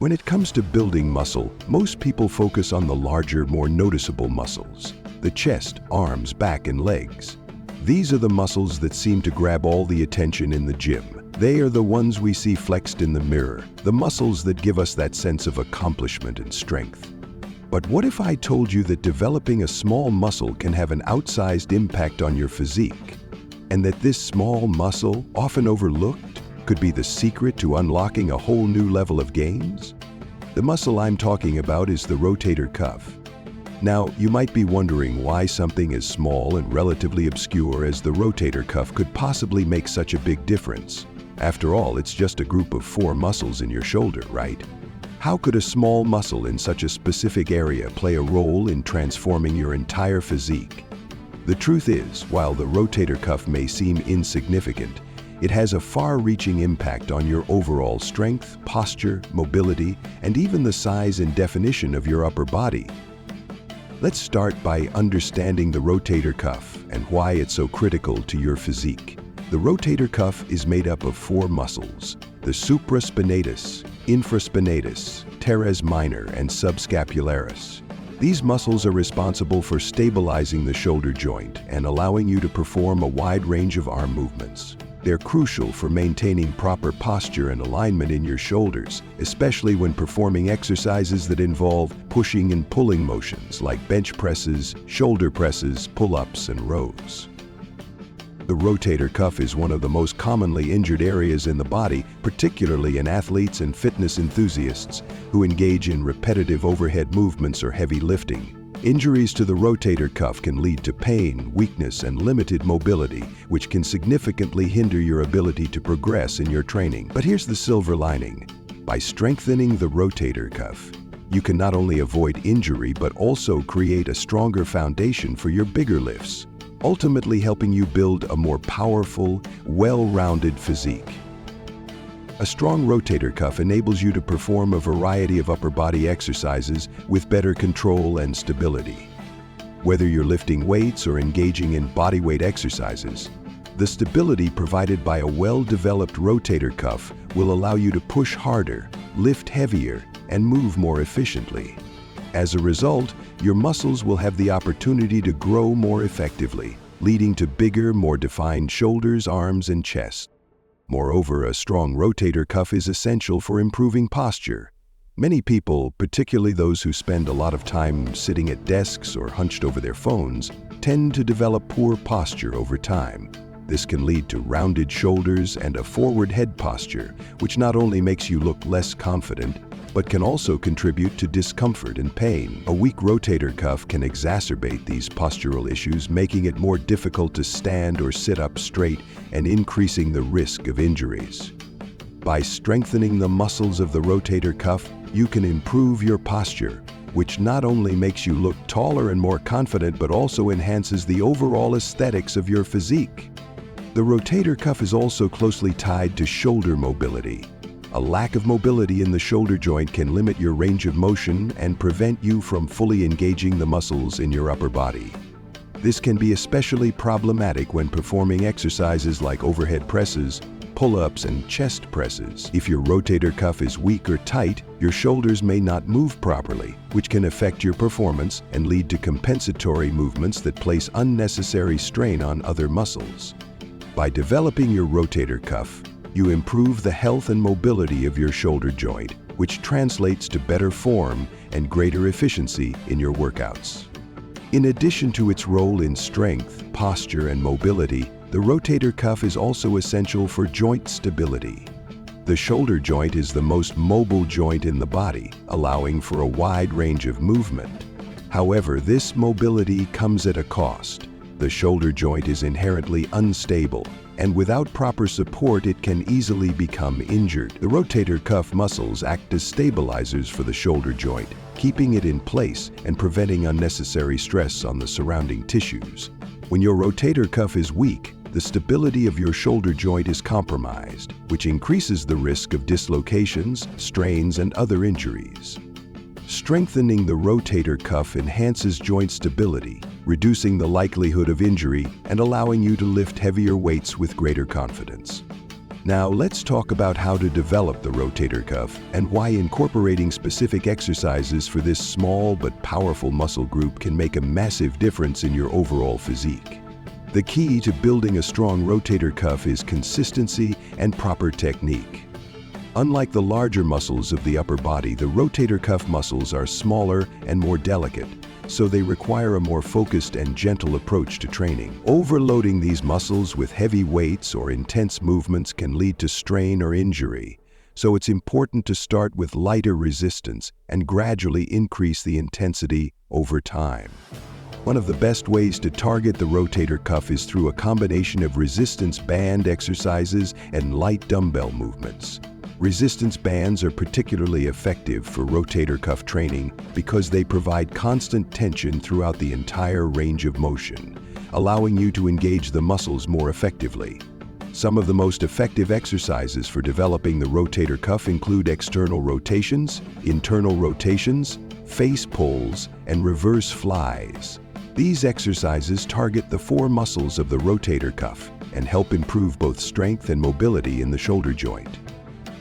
When it comes to building muscle, most people focus on the larger, more noticeable muscles: the chest, arms, back, and legs. These are the muscles that seem to grab all the attention in the gym. They are the ones we see flexed in the mirror, the muscles that give us that sense of accomplishment and strength. But what if I told you that developing a small muscle can have an outsized impact on your physique? And that this small muscle, often overlooked, could be the secret to unlocking a whole new level of gains? The muscle I'm talking about is the rotator cuff. Now, you might be wondering why something as small and relatively obscure as the rotator cuff could possibly make such a big difference. After all, it's just a group of 4 muscles in your shoulder, right? How could a small muscle in such a specific area play a role in transforming your entire physique? The truth is, while the rotator cuff may seem insignificant, it has a far-reaching impact on your overall strength, posture, mobility, and even the size and definition of your upper body. Let's start by understanding the rotator cuff and why it's so critical to your physique. The rotator cuff is made up of 4 muscles: the supraspinatus, infraspinatus, teres minor, and subscapularis. These muscles are responsible for stabilizing the shoulder joint and allowing you to perform a wide range of arm movements. They're crucial for maintaining proper posture and alignment in your shoulders, especially when performing exercises that involve pushing and pulling motions like bench presses, shoulder presses, pull-ups, and rows. The rotator cuff is one of the most commonly injured areas in the body, particularly in athletes and fitness enthusiasts who engage in repetitive overhead movements or heavy lifting. Injuries to the rotator cuff can lead to pain, weakness, and limited mobility, which can significantly hinder your ability to progress in your training. But here's the silver lining. By strengthening the rotator cuff, you can not only avoid injury but also create a stronger foundation for your bigger lifts, ultimately helping you build a more powerful, well-rounded physique. A strong rotator cuff enables you to perform a variety of upper body exercises with better control and stability. Whether you're lifting weights or engaging in bodyweight exercises, the stability provided by a well-developed rotator cuff will allow you to push harder, lift heavier, and move more efficiently. As a result, your muscles will have the opportunity to grow more effectively, leading to bigger, more defined shoulders, arms, and chest. Moreover, a strong rotator cuff is essential for improving posture. Many people, particularly those who spend a lot of time sitting at desks or hunched over their phones, tend to develop poor posture over time. This can lead to rounded shoulders and a forward head posture, which not only makes you look less confident, but can also contribute to discomfort and pain. A weak rotator cuff can exacerbate these postural issues, making it more difficult to stand or sit up straight and increasing the risk of injuries. By strengthening the muscles of the rotator cuff, you can improve your posture, which not only makes you look taller and more confident, but also enhances the overall aesthetics of your physique. The rotator cuff is also closely tied to shoulder mobility. A lack of mobility in the shoulder joint can limit your range of motion and prevent you from fully engaging the muscles in your upper body. This can be especially problematic when performing exercises like overhead presses, pull-ups, and chest presses. If your rotator cuff is weak or tight, your shoulders may not move properly, which can affect your performance and lead to compensatory movements that place unnecessary strain on other muscles. By developing your rotator cuff, you improve the health and mobility of your shoulder joint, which translates to better form and greater efficiency in your workouts. In addition to its role in strength, posture, and mobility, the rotator cuff is also essential for joint stability. The shoulder joint is the most mobile joint in the body, allowing for a wide range of movement. However, this mobility comes at a cost. The shoulder joint is inherently unstable, and without proper support, it can easily become injured. The rotator cuff muscles act as stabilizers for the shoulder joint, keeping it in place and preventing unnecessary stress on the surrounding tissues. When your rotator cuff is weak, the stability of your shoulder joint is compromised, which increases the risk of dislocations, strains, and other injuries. Strengthening the rotator cuff enhances joint stability, reducing the likelihood of injury and allowing you to lift heavier weights with greater confidence. Now let's talk about how to develop the rotator cuff and why incorporating specific exercises for this small but powerful muscle group can make a massive difference in your overall physique. The key to building a strong rotator cuff is consistency and proper technique. Unlike the larger muscles of the upper body, the rotator cuff muscles are smaller and more delicate, so they require a more focused and gentle approach to training. Overloading these muscles with heavy weights or intense movements can lead to strain or injury, so it's important to start with lighter resistance and gradually increase the intensity over time. One of the best ways to target the rotator cuff is through a combination of resistance band exercises and light dumbbell movements. Resistance bands are particularly effective for rotator cuff training because they provide constant tension throughout the entire range of motion, allowing you to engage the muscles more effectively. Some of the most effective exercises for developing the rotator cuff include external rotations, internal rotations, face pulls, and reverse flies. These exercises target the 4 muscles of the rotator cuff and help improve both strength and mobility in the shoulder joint.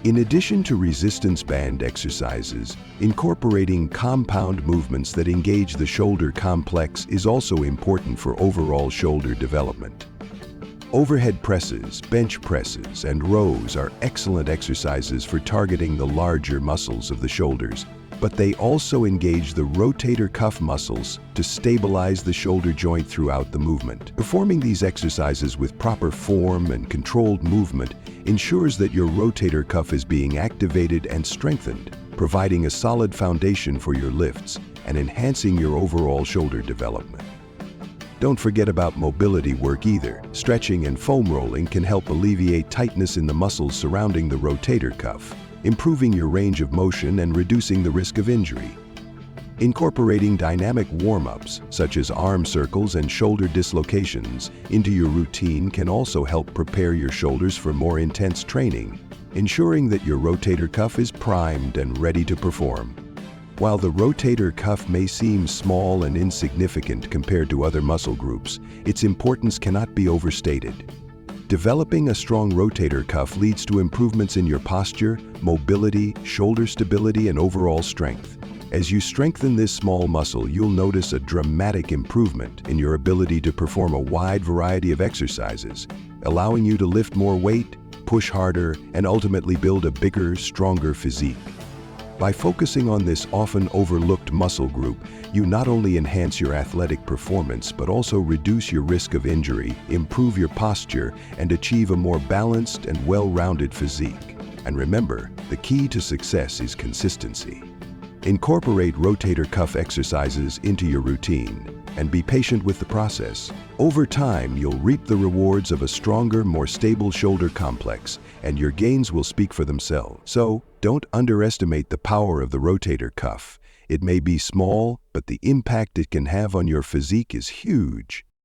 In addition to resistance band exercises, incorporating compound movements that engage the shoulder complex is also important for overall shoulder development. Overhead presses, bench presses, and rows are excellent exercises for targeting the larger muscles of the shoulders, but they also engage the rotator cuff muscles to stabilize the shoulder joint throughout the movement. Performing these exercises with proper form and controlled movement ensures that your rotator cuff is being activated and strengthened, providing a solid foundation for your lifts and enhancing your overall shoulder development. Don't forget about mobility work either. Stretching and foam rolling can help alleviate tightness in the muscles surrounding the rotator cuff, improving your range of motion and reducing the risk of injury. Incorporating dynamic warm-ups, such as arm circles and shoulder dislocations, into your routine can also help prepare your shoulders for more intense training, ensuring that your rotator cuff is primed and ready to perform. While the rotator cuff may seem small and insignificant compared to other muscle groups, its importance cannot be overstated. Developing a strong rotator cuff leads to improvements in your posture, mobility, shoulder stability, and overall strength. As you strengthen this small muscle, you'll notice a dramatic improvement in your ability to perform a wide variety of exercises, allowing you to lift more weight, push harder, and ultimately build a bigger, stronger physique. By focusing on this often overlooked muscle group, you not only enhance your athletic performance, but also reduce your risk of injury, improve your posture, and achieve a more balanced and well-rounded physique. And remember, the key to success is consistency. Incorporate rotator cuff exercises into your routine and be patient with the process. Over time, you'll reap the rewards of a stronger, more stable shoulder complex, and your gains will speak for themselves. So, don't underestimate the power of the rotator cuff. It may be small, but the impact it can have on your physique is huge.